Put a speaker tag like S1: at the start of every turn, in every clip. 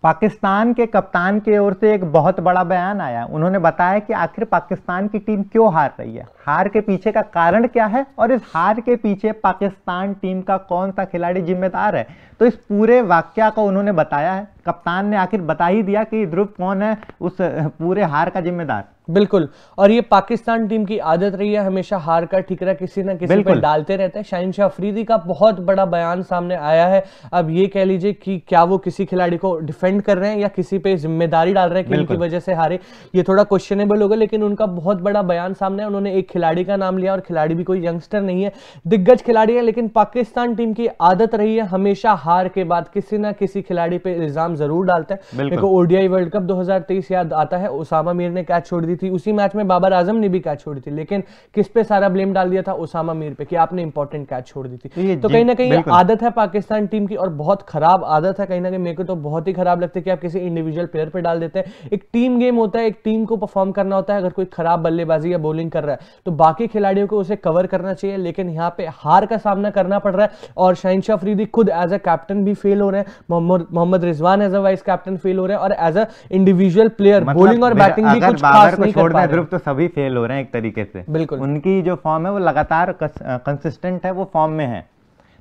S1: पाकिस्तान के कप्तान की ओर से एक बहुत बड़ा बयान आया। उन्होंने बताया कि आखिर पाकिस्तान की टीम क्यों हार रही है, हार के पीछे का कारण क्या है और इस हार के पीछे पाकिस्तान टीम का कौन सा खिलाड़ी जिम्मेदार है। तो इस पूरे वाकया को उन्होंने बताया है। कप्तान ने आखिर बता ही दिया कि ध्रुव कौन है उस पूरे हार का जिम्मेदार।
S2: बिल्कुल, और ये पाकिस्तान टीम की आदत रही है, हमेशा हार का ठिकरा किसी ना किसी पे डालते रहते हैं। शाहीन शाह अफरीदी का बहुत बड़ा बयान सामने आया है। अब ये कह लीजिए कि क्या वो किसी खिलाड़ी को डिफेंड कर रहे हैं या किसी पे जिम्मेदारी डाल रहे हैं कि इनकी वजह से हारे, ये थोड़ा क्वेश्चनेबल होगा। लेकिन उनका बहुत बड़ा बयान सामने है। उन्होंने एक खिलाड़ी का नाम लिया और खिलाड़ी भी कोई यंगस्टर नहीं है, दिग्गज खिलाड़ी है। लेकिन पाकिस्तान टीम की आदत रही है हमेशा हार के बाद किसी ना किसी खिलाड़ी पे इल्जाम जरूर डालते हैं। मेरे को ओडीआई वर्ल्ड कप 2023 याद आता है, उसामा मीर ने कैच छोड़ दी थी, उसी मैच में बाबर आजम ने भी कैच छोड़ी थी, लेकिन किस पे सारा ब्लेम डाल दिया था? उसामा मीर पे कि आपने इंपॉर्टेंट कैच छोड़ दी थी। तो कहीं ना कहीं आदत है पाकिस्तान टीम की और बहुत खराब आदत है। कहीं ना कहीं मेरे को तो बहुत ही खराब लगता है कि आप किसी इंडिविजुअल प्लेयर पे डाल देते हैं। एक टीम गेम होता है, एक टीम को परफॉर्म करना होता है। अगर कोई खराब बल्लेबाजी या बॉलिंग कर रहा है तो बाकी खिलाड़ियों को उसे कवर करना चाहिए, लेकिन यहाँ पे हार का सामना करना पड़ रहा है। और शाहीन शाह अफरीदी खुद एज अ कैप्टन भी फेल हो रहे हैं, Mohammad Rizwan as a vice captain fail हो रहे हैं और as a individual player bowling और बैटिंग भी कुछ खास नहीं कर पा रहे।
S1: ध्रुव तो सभी फेल हो रहे हैं एक तरीके से।
S2: बिल्कुल,
S1: उनकी जो फॉर्म है वो लगातार कंसिस्टेंट है, वो फॉर्म में है।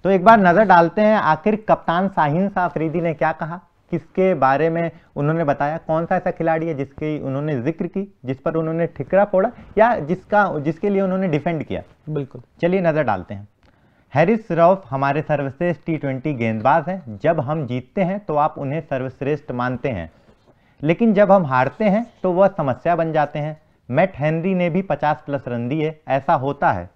S1: तो एक बार नजर डालते हैं आखिर कप्तान शाहीन शाह अफरीदी ने क्या कहा, किसके बारे में उन्होंने बताया, कौन सा ऐसा खिलाड़ी है जिसकी उन्होंने जिक्र की, जिस पर उन्होंने ठिकरा फोड़ा या जिसके लिए उन्होंने डिफेंड किया।
S2: बिल्कुल,
S1: चलिए नजर डालते हैं। हैरिस रऊफ हमारे सर्वश्रेष्ठ T20 गेंदबाज हैं। जब हम जीतते हैं तो आप उन्हें सर्वश्रेष्ठ मानते हैं, लेकिन जब हम हारते हैं तो वह समस्या बन जाते हैं। मैट हेनरी ने भी 50+ रन दिए, ऐसा होता है।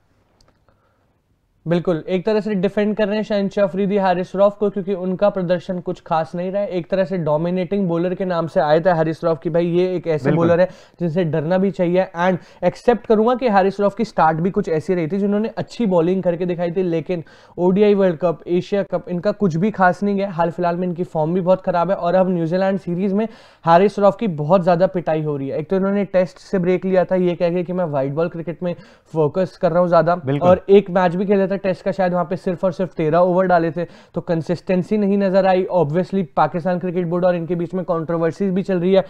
S2: बिल्कुल, एक तरह से डिफेंड कर रहे हैं शाहीन शाह अफरीदी हारिस रऊफ को, क्योंकि उनका प्रदर्शन कुछ खास नहीं रहा है। एक तरह से डोमिनेटिंग बॉलर के नाम से आया था हारिस रऊफ की भाई ये एक ऐसे बॉलर है जिनसे डरना भी चाहिए। एंड एक्सेप्ट करूंगा कि हारिस रऊफ की स्टार्ट भी कुछ ऐसी रही थी जिन्होंने अच्छी बॉलिंग करके दिखाई थी, लेकिन ODI world cup, Asia cup इनका कुछ भी खास नहीं गया। हाल फिलहाल में इनकी फॉर्म भी बहुत खराब है और अब न्यूजीलैंड सीरीज में हारिस रऊफ की बहुत ज्यादा पिटाई हो रही है। एक तो इन्होंने टेस्ट से ब्रेक लिया था ये कह के कि मैं व्हाइट बॉल क्रिकेट में फोकस कर रहा हूं ज्यादा, और एक मैच भी खेला था टेस्ट का, शायद वहां पे सिर्फ और सिर्फ 13 ओवर डाले थे, तो कंसिस्टेंसी नहीं नजर आई। ऑब्वियसली पाकिस्तान क्रिकेट बोर्ड और इनके बीच में कंट्रोवर्सीज भी चल रही है।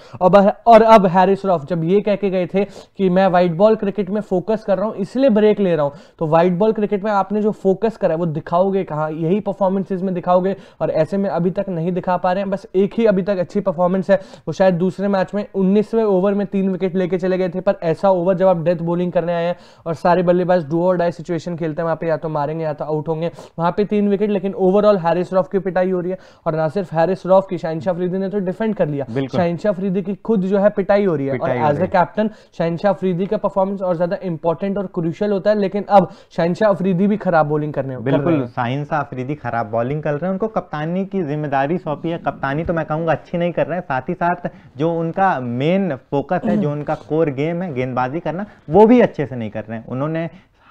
S2: और अब हैरिस रऊफ जब ये कह के गए थे कि मैं व्हाइट बॉल क्रिकेट में फोकस कर रहा हूं इसलिए ब्रेक ले रहा हूं, तो व्हाइट बॉल क्रिकेट में आपने जो फोकस करा है वो दिखाओगे कहां? यही परफॉर्मेंसेज में दिखाओगे, और ऐसे में अभी तक नहीं दिखा पा रहे हैं। बस एक ही अभी तक अच्छी परफॉर्मेंस है, वो शायद दूसरे मैच में 19वें ओवर में 3 विकेट लेके चले गए थे। पर ऐसा ओवर जब आप डेथ बॉलिंग करने आए हैं और सारे बल्लेबाज डू और डाई सिचुएशन खेलते हैं, वहां पे या तो मारेंगे या तो आउट होंगे, वहां पे 3 विकेट, लेकिन ओवरऑल हैरिस रऊफ की पिटाई हो रही है। और ना सिर्फ हैरिस रऊफ की, शाहीन शाह अफरीदी ने तो डिफेंड कर लिया, शाहीन शाह अफरीदी की खुद जो है पिटाई हो रही है। और as a captain Shaheen Shah Afridi का परफॉर्मेंस और ज्यादा इंपॉर्टेंट और क्रूशियल होता है, लेकिन अब शाहीन शाह अफरीदी भी खराब बॉलिंग करने
S1: बिल्कुल शाहीन शाह अफरीदी खराब बॉलिंग कर रहे हैं, उनको कप्तानी की जिम्मेदारी सौंपी है। कप्तानी तो मैं कहूंगा अच्छी नहीं कर रहे हैं, साथ ही साथ जो उनका मेन फोकस है, जो उनका कोर गेम है गेंदबाजी करना, वो भी अच्छे से नहीं कर रहे हैं। उन्होंने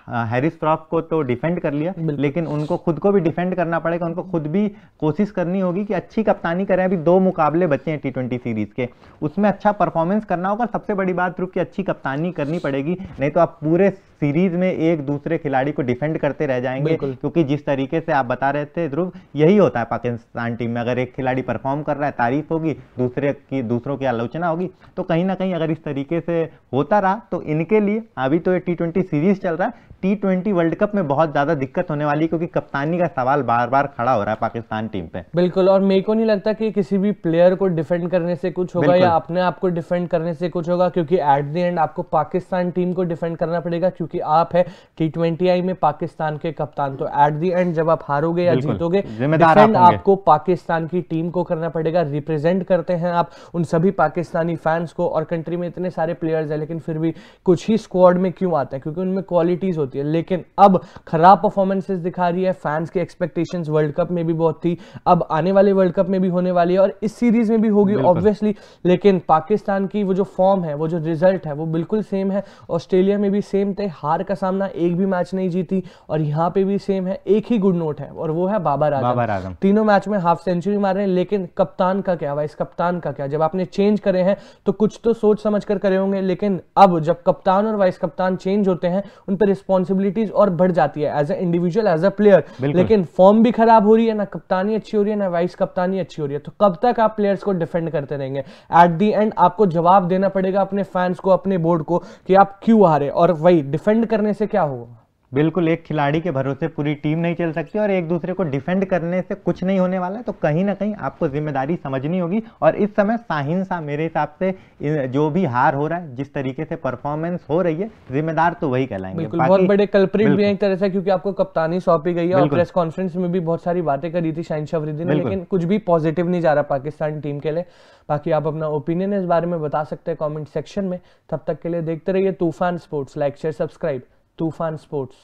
S1: हैरिस रऊफ को तो डिफेंड कर लिया, लेकिन उनको खुद को भी डिफेंड करना पड़ेगा। उनको खुद भी कोशिश करनी होगी कि अच्छी कप्तानी करें। अभी 2 मुकाबले बचे हैं T20 सीरीज के, उसमें अच्छा परफॉर्मेंस करना होगा। सबसे बड़ी बात ध्रुव की अच्छी कप्तानी करनी पड़ेगी, नहीं तो आप पूरे सीरीज में एक दूसरे खिलाड़ी को डिफेंड करते रह जाएंगे। क्योंकि जिस तरीके से आप बता रहे थे ध्रुव, यही होता है पाकिस्तान टीम में। अगर एक खिलाड़ी परफॉर्म कर रहा है तारीफ होगी, दूसरों की आलोचना होगी, तो कहीं ना कहीं अगर इस तरीके से होता रहा तो इनके लिए, अभी तो ये T20 सीरीज चल रहा है, T20 वर्ल्ड कप में बहुत ज्यादा दिक्कत होने वाली है, क्योंकि कप्तानी का सवाल बार बार खड़ा हो रहा है पाकिस्तान टीम पे।
S2: बिल्कुल, और मेरे को नहीं लगता कि किसी भी प्लेयर को डिफेंड करने से कुछ होगा या अपने आप को डिफेंड करने से कुछ होगा, क्योंकि एट द एंड आपको पाकिस्तान टीम को डिफेंड करना पड़ेगा, क्योंकि आप है T20I में पाकिस्तान के कप्तान। तो एट द एंड जब आप हारोगे या जीतोगे, डिफेंड आपको पाकिस्तान की टीम को करना पड़ेगा। रिप्रेजेंट करते हैं आप उन सभी पाकिस्तानी फैंस को, और कंट्री में इतने सारे प्लेयर्स हैं, लेकिन फिर भी कुछ ही स्क्वाड में क्यों आते हैं? क्योंकि उनमें क्वालिटीज होती है। लेकिन अब खराब परफॉर्मेंसेस दिखा रही है। फैंस की एक्सपेक्टेशंस वर्ल्ड कप में भी बहुत थी, अब आने वाले वर्ल्ड कप में भी होने वाली है, और इस सीरीज में भी होगी ऑब्वियसली। लेकिन पाकिस्तान की वो जो फॉर्म है, वो जो रिजल्ट है, वो बिल्कुल सेम है। ऑस्ट्रेलिया में भी सेम थे, हार का सामना, एक भी मैच नहीं जीती। और यहाँ पे भी सेम है, एक ही गुड नोट है और वो है बाबर आजम। तीनों मैच में हाफ सेंचुरी मार रहे हैं, लेकिन कप्तान का क्या, वाइस कप्तान का क्या? जब आपने चेंज करे हैं तो कुछ तो सोच समझ कर करे होंगे, लेकिन अब जब कप्तान और वाइस कप्तान चेंज होते हैं उन पर रिस्पॉन्सिबिलिटीज और बढ़ जाती है as a individual, as a player. लेकिन फॉर्म भी खराब हो रही है, ना कप्तानी अच्छी हो रही है, ना वाइस कप्तानी अच्छी हो रही है। तो कब तक आप प्लेयर्स को डिफेंड करते रहेंगे? एट दी एंड आपको जवाब देना पड़ेगा अपने फैंस को, अपने बोर्ड को, कि आप क्यों हारे। और वही डिफेंड करने से क्या होगा?
S1: बिल्कुल, एक खिलाड़ी के भरोसे पूरी टीम नहीं चल सकती और एक दूसरे को डिफेंड करने से कुछ नहीं होने वाला है। तो कहीं ना कहीं आपको जिम्मेदारी समझनी होगी। और इस समय शाहीन शाह मेरे हिसाब से जो भी हार हो रहा है, जिस तरीके से परफॉर्मेंस हो रही है, जिम्मेदार तो वही कहलाएंगे।
S2: बिल्कुल, बहुत बड़े कल्प्रिट भी हैं एक तरह से, क्योंकि आपको कप्तानी सौंपी गई है और प्रेस कॉन्फ्रेंस में भी बहुत सारी बातें करी थी शाहीन शाह अफरीदी ने, लेकिन कुछ भी पॉजिटिव नहीं जा रहा पाकिस्तान टीम के लिए। बाकी आप अपना ओपिनियन इस बारे में बता सकते हैं कॉमेंट सेक्शन में। तब तक के लिए देखते रहिए तूफान स्पोर्ट्स। Like share subscribe. तूफान स्पोर्ट्स।